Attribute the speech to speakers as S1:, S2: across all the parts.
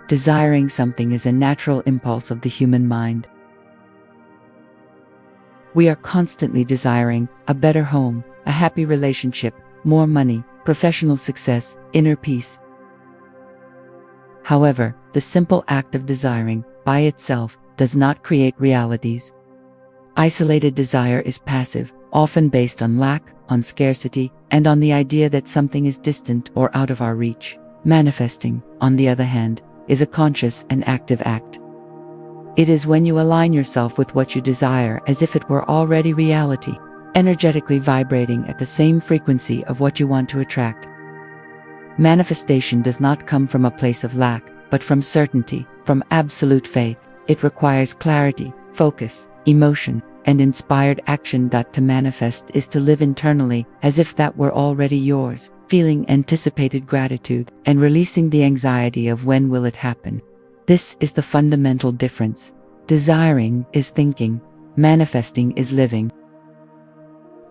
S1: Desiring something is a natural impulse of the human mind. We are constantly desiring a better home, a happy relationship, more money, professional success, inner peace. However, the simple act of desiring, by itself, does not create realities. Isolated desire is passive, often based on lack, on scarcity, and on the idea that something is distant or out of our reach. Manifesting, on the other hand, is a conscious and active act. It is when you align yourself with what you desire as if it were already reality, energetically vibrating at the same frequency of what you want to attract. Manifestation does not come from a place of lack, but from certainty, from absolute faith. It requires clarity, focus, emotion, and inspired action. To manifest is to live internally as if that were already yours, feeling anticipated gratitude and releasing the anxiety of when will it happen. This is the fundamental difference. Desiring is thinking, manifesting is living.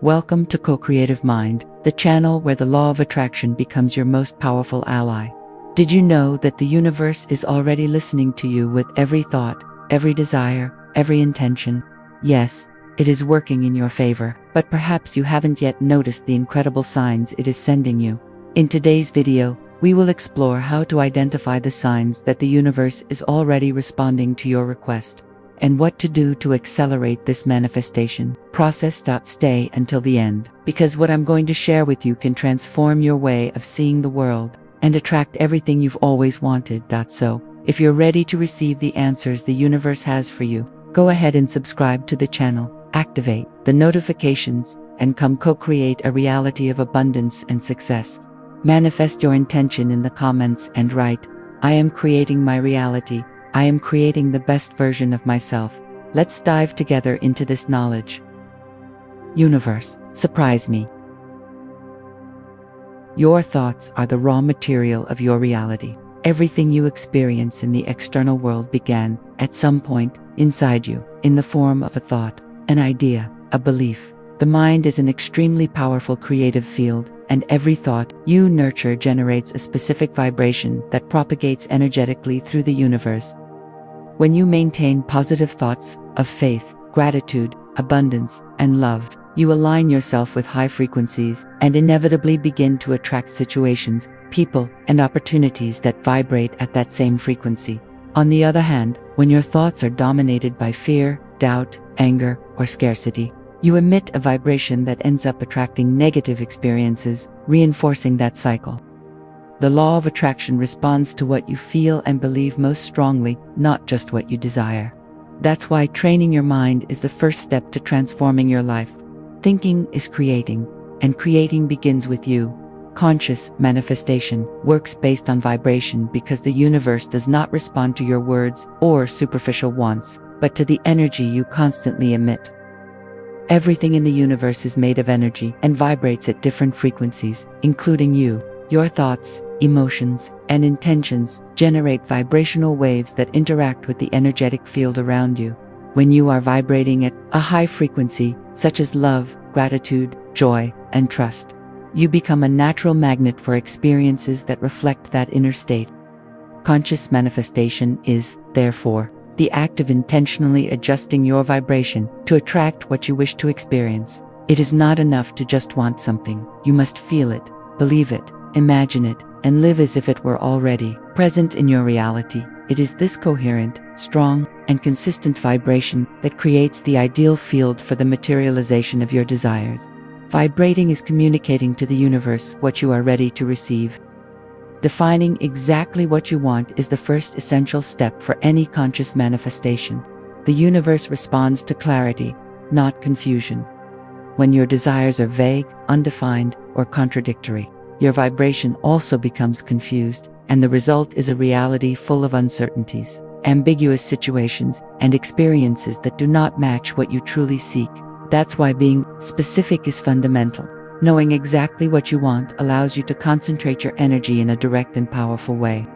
S1: Welcome to Co-Creative Mind, the channel where the law of attraction becomes your most powerful ally. Did you know that the universe is already listening to you with every thought, every desire, every intention? Yes, it is working in your favor, but perhaps you haven't yet noticed the incredible signs it is sending you. In today's video, we will explore how to identify the signs that the universe is already responding to your request, and what to do to accelerate this manifestation process. Stay until the end, because what I'm going to share with you can transform your way of seeing the world and attract everything you've always wanted. So, if you're ready to receive the answers the universe has for you, go ahead and subscribe to the channel, activate the notifications, and come co-create a reality of abundance and success. Manifest your intention in the comments and write, "I am creating my reality. I am creating the best version of myself." Let's dive together into this knowledge. Universe, surprise me. Your thoughts are the raw material of your reality. Everything you experience in the external world began, at some point, inside you, in the form of a thought, an idea, a belief. The mind is an extremely powerful creative field, and every thought you nurture generates a specific vibration that propagates energetically through the universe. When you maintain positive thoughts of faith, gratitude, abundance, and love, you align yourself with high frequencies and inevitably begin to attract situations, people, and opportunities that vibrate at that same frequency. On the other hand, when your thoughts are dominated by fear, doubt, anger, or scarcity, you emit a vibration that ends up attracting negative experiences, reinforcing that cycle. The law of attraction responds to what you feel and believe most strongly, not just what you desire. That's why training your mind is the first step to transforming your life. Thinking is creating, and creating begins with you. Conscious manifestation works based on vibration because the universe does not respond to your words or superficial wants, but to the energy you constantly emit. Everything in the universe is made of energy and vibrates at different frequencies, including you. Your thoughts, emotions, and intentions generate vibrational waves that interact with the energetic field around you. When you are vibrating at a high frequency, such as love, gratitude, joy, and trust, you become a natural magnet for experiences that reflect that inner state. Conscious manifestation is, therefore, the act of intentionally adjusting your vibration to attract what you wish to experience. It is not enough to just want something. You must feel it, believe it, imagine it, and live as if it were already present in your reality. It is this coherent, strong, and consistent vibration that creates the ideal field for the materialization of your desires. Vibrating is communicating to the universe what you are ready to receive. Defining exactly what you want is the first essential step for any conscious manifestation. The universe responds to clarity, not confusion. When your desires are vague, undefined, or contradictory, your vibration also becomes confused, and the result is a reality full of uncertainties, ambiguous situations, and experiences that do not match what you truly seek. That's why being specific is fundamental. Knowing exactly what you want allows you to concentrate your energy in a direct and powerful way.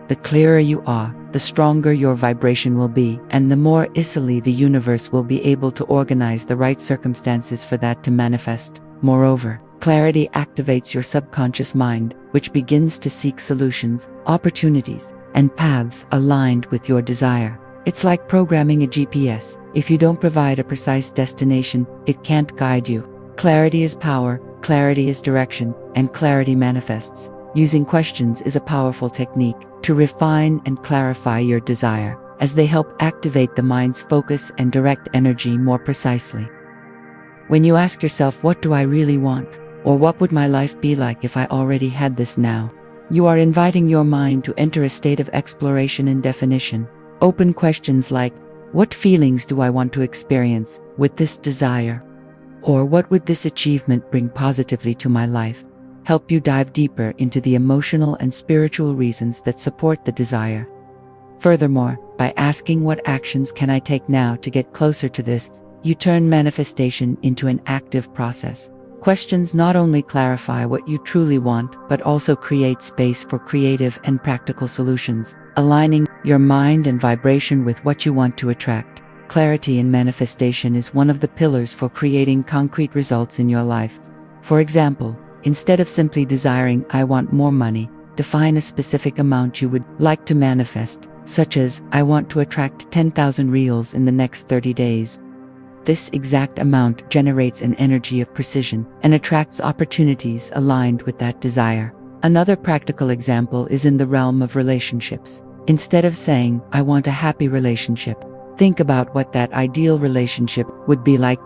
S1: The clearer you are, the stronger your vibration will be, and the more easily the universe will be able to organize the right circumstances for that to manifest. Moreover, clarity activates your subconscious mind, which begins to seek solutions, opportunities, and paths aligned with your desire. It's like programming a GPS. If you don't provide a precise destination, it can't guide you. Clarity is power, clarity is direction, and clarity manifests. Using questions is a powerful technique to refine and clarify your desire, as they help activate the mind's focus and direct energy more precisely. When you ask yourself, what do I really want? Or what would my life be like if I already had this now? You are inviting your mind to enter a state of exploration and definition. Open questions like, what feelings do I want to experience with this desire? Or what would this achievement bring positively to my life? Help you dive deeper into the emotional and spiritual reasons that support the desire. Furthermore, by asking what actions can I take now to get closer to this, you turn manifestation into an active process. Questions not only clarify what you truly want, but also create space for creative and practical solutions, aligning your mind and vibration with what you want to attract. Clarity in manifestation is one of the pillars for creating concrete results in your life. For example, instead of simply desiring, I want more money, define a specific amount you would like to manifest, such as, I want to attract 10,000 reals in the next 30 days. This exact amount generates an energy of precision and attracts opportunities aligned with that desire. Another practical example is in the realm of relationships. Instead of saying, I want a happy relationship, think about what that ideal relationship would be like.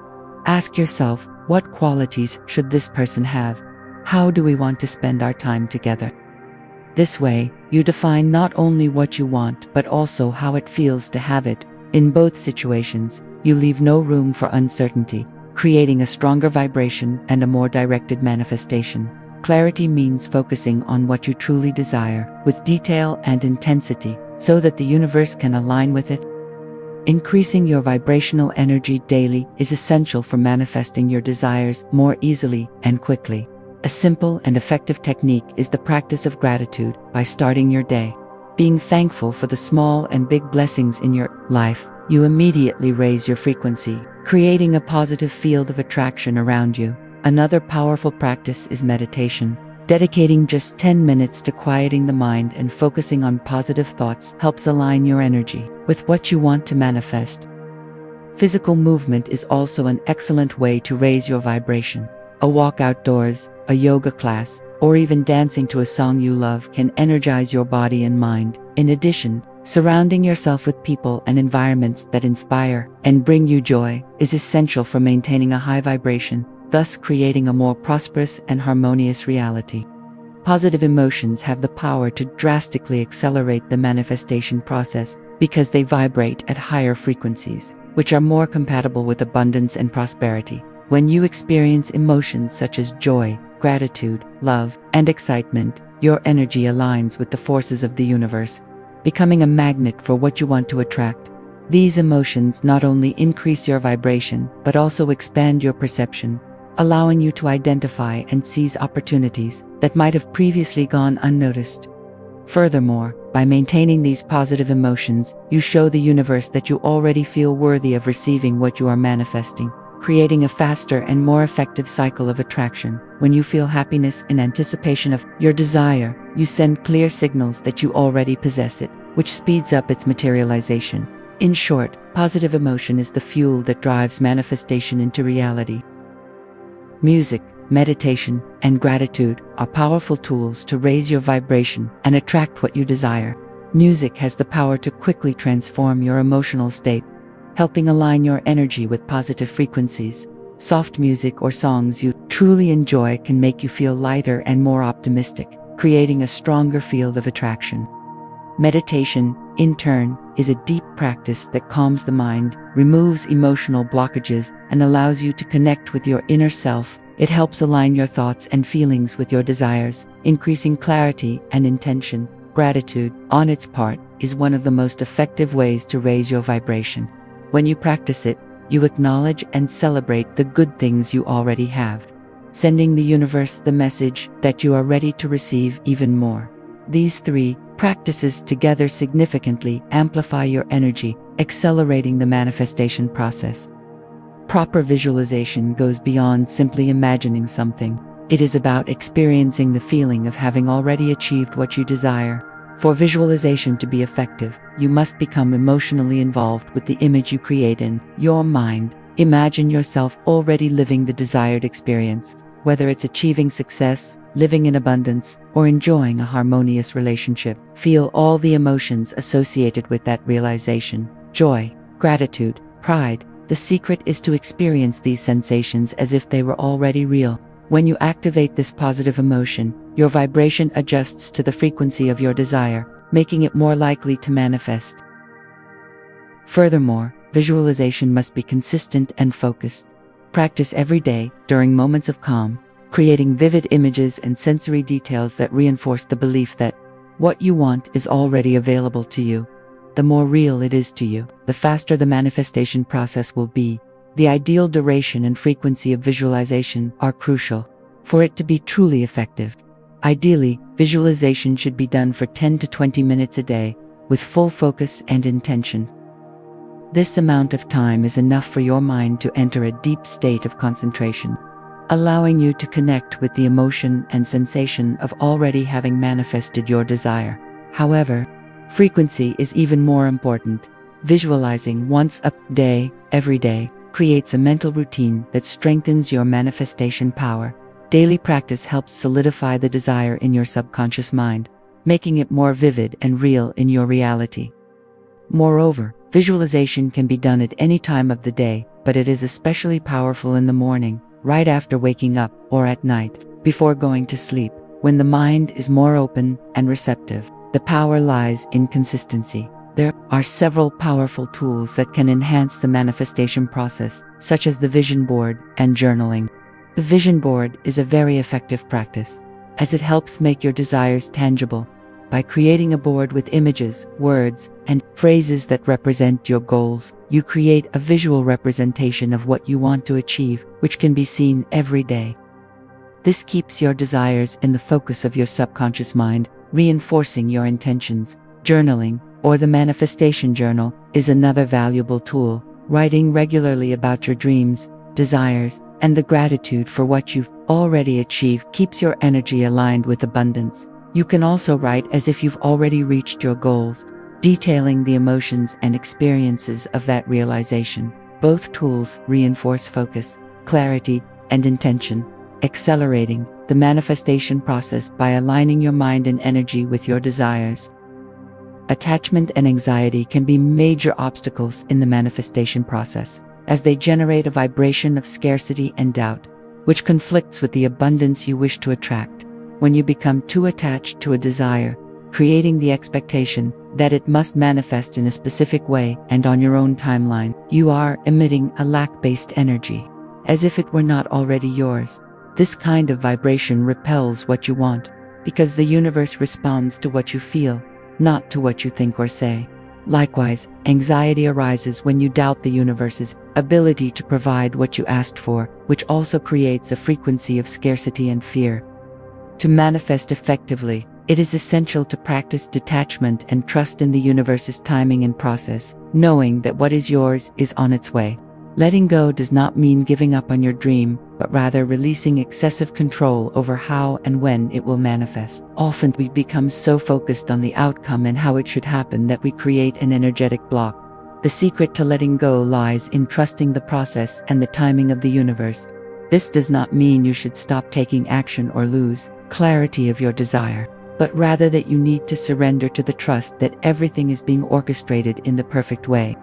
S1: Ask yourself, what qualities should this person have? How do we want to spend our time together? This way, you define not only what you want, but also how it feels to have it. In both situations, you leave no room for uncertainty, creating a stronger vibration and a more directed manifestation. Clarity means focusing on what you truly desire, with detail and intensity, so that the universe can align with it. Increasing your vibrational energy daily is essential for manifesting your desires more easily and quickly. A simple and effective technique is the practice of gratitude. By starting your day being thankful for the small and big blessings in your life, you immediately raise your frequency, creating a positive field of attraction around you. Another powerful practice is meditation. Dedicating just 10 minutes to quieting the mind and focusing on positive thoughts helps align your energy with what you want to manifest. Physical movement is also an excellent way to raise your vibration. A walk outdoors, a yoga class, or even dancing to a song you love can energize your body and mind. In addition, surrounding yourself with people and environments that inspire and bring you joy is essential for maintaining a high vibration, thus creating a more prosperous and harmonious reality. Positive emotions have the power to drastically accelerate the manifestation process because they vibrate at higher frequencies, which are more compatible with abundance and prosperity. When you experience emotions such as joy, gratitude, love, and excitement, your energy aligns with the forces of the universe, becoming a magnet for what you want to attract. These emotions not only increase your vibration, but also expand your perception, allowing you to identify and seize opportunities that might have previously gone unnoticed. Furthermore, by maintaining these positive emotions, you show the universe that you already feel worthy of receiving what you are manifesting, creating a faster and more effective cycle of attraction. When you feel happiness in anticipation of your desire, you send clear signals that you already possess it, which speeds up its materialization. In short, positive emotion is the fuel that drives manifestation into reality. Music, meditation, and gratitude are powerful tools to raise your vibration and attract what you desire. Music has the power to quickly transform your emotional state, helping align your energy with positive frequencies. Soft music or songs you truly enjoy can make you feel lighter and more optimistic, creating a stronger field of attraction. Meditation, in turn, is a deep practice that calms the mind, removes emotional blockages, and allows you to connect with your inner self. It helps align your thoughts and feelings with your desires, increasing clarity and intention. Gratitude, on its part, is one of the most effective ways to raise your vibration. When you practice it, you acknowledge and celebrate the good things you already have, sending the universe the message that you are ready to receive even more. These three practices together significantly amplify your energy, accelerating the manifestation process. Proper visualization goes beyond simply imagining something. It is about experiencing the feeling of having already achieved what you desire. For visualization to be effective, you must become emotionally involved with the image you create in your mind. Imagine yourself already living the desired experience, whether it's achieving success, living in abundance, or enjoying a harmonious relationship. Feel all the emotions associated with that realization: joy, gratitude, pride. The secret is to experience these sensations as if they were already real. When you activate this positive emotion, your vibration adjusts to the frequency of your desire, making it more likely to manifest. Furthermore, visualization must be consistent and focused. Practice every day, during moments of calm, creating vivid images and sensory details that reinforce the belief that what you want is already available to you. The more real it is to you, the faster the manifestation process will be. The ideal duration and frequency of visualization are crucial for it to be truly effective. Ideally, visualization should be done for 10 to 20 minutes a day, with full focus and intention. This amount of time is enough for your mind to enter a deep state of concentration, allowing you to connect with the emotion and sensation of already having manifested your desire. However, frequency is even more important. Visualizing once a day, every day, creates a mental routine that strengthens your manifestation power. Daily practice helps solidify the desire in your subconscious mind, making it more vivid and real in your reality. Moreover, visualization can be done at any time of the day, but it is especially powerful in the morning, right after waking up, or at night, before going to sleep, when the mind is more open and receptive. The power lies in consistency. There are several powerful tools that can enhance the manifestation process, such as the vision board and journaling. The vision board is a very effective practice, as it helps make your desires tangible. By creating a board with images, words, and phrases that represent your goals, you create a visual representation of what you want to achieve, which can be seen every day. This keeps your desires in the focus of your subconscious mind, reinforcing your intentions. Journaling, or the manifestation journal, is another valuable tool. Writing regularly about your dreams, desires, and the gratitude for what you've already achieved keeps your energy aligned with abundance. You can also write as if you've already reached your goals, detailing the emotions and experiences of that realization. Both tools reinforce focus, clarity, and intention, accelerating the manifestation process by aligning your mind and energy with your desires. Attachment and anxiety can be major obstacles in the manifestation process, as they generate a vibration of scarcity and doubt, which conflicts with the abundance you wish to attract. When you become too attached to a desire, creating the expectation that it must manifest in a specific way and on your own timeline, you are emitting a lack-based energy, as if it were not already yours. This kind of vibration repels what you want, because the universe responds to what you feel, not to what you think or say. Likewise, anxiety arises when you doubt the universe's ability to provide what you asked for, which also creates a frequency of scarcity and fear. To manifest effectively, it is essential to practice detachment and trust in the universe's timing and process, knowing that what is yours is on its way. Letting go does not mean giving up on your dream, but rather releasing excessive control over how and when it will manifest. Often we become so focused on the outcome and how it should happen that we create an energetic block. The secret to letting go lies in trusting the process and the timing of the universe. This does not mean you should stop taking action or lose clarity of your desire, but rather that you need to surrender to the trust that everything is being orchestrated in the perfect way.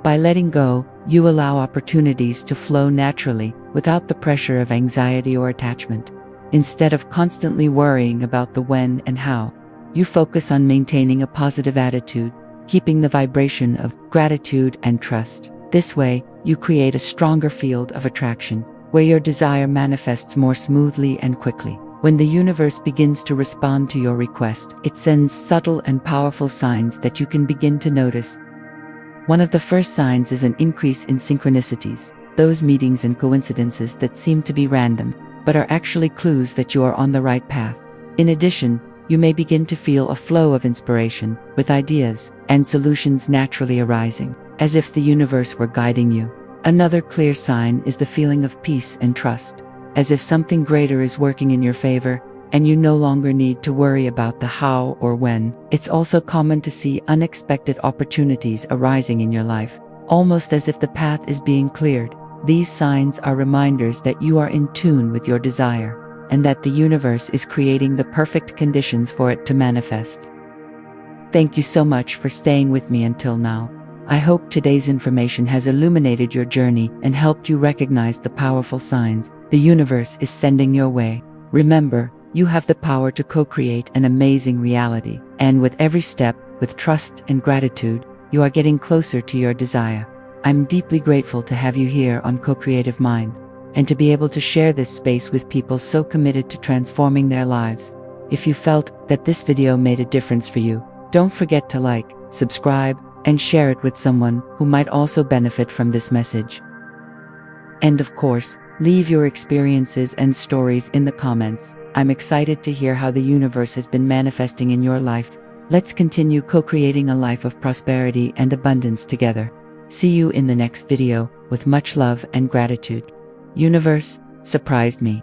S1: By letting go, you allow opportunities to flow naturally, without the pressure of anxiety or attachment. Instead of constantly worrying about the when and how, you focus on maintaining a positive attitude, keeping the vibration of gratitude and trust. This way, you create a stronger field of attraction, where your desire manifests more smoothly and quickly. When the universe begins to respond to your request, it sends subtle and powerful signs that you can begin to notice. One of the first signs is an increase in synchronicities, those meetings and coincidences that seem to be random, but are actually clues that you are on the right path. In addition, you may begin to feel a flow of inspiration, with ideas and solutions naturally arising, as if the universe were guiding you. Another clear sign is the feeling of peace and trust, as if something greater is working in your favor. and you no longer need to worry about the how or when. It's also common to see unexpected opportunities arising in your life, almost as if the path is being cleared. These signs are reminders that you are in tune with your desire, and that the universe is creating the perfect conditions for it to manifest. Thank you so much for staying with me until now. I hope today's information has illuminated your journey and helped you recognize the powerful signs the universe is sending your way. Remember, you have the power to co-create an amazing reality, and with every step, with trust and gratitude, you are getting closer to your desire. I'm deeply grateful to have you here on Co-Creative Mind, and to be able to share this space with people so committed to transforming their lives. If you felt that this video made a difference for you, don't forget to like, subscribe, and share it with someone who might also benefit from this message. And of course, leave your experiences and stories in the comments. I'm excited to hear how the universe has been manifesting in your life. Let's continue co-creating a life of prosperity and abundance together. See you in the next video, with much love and gratitude. Universe, surprised me.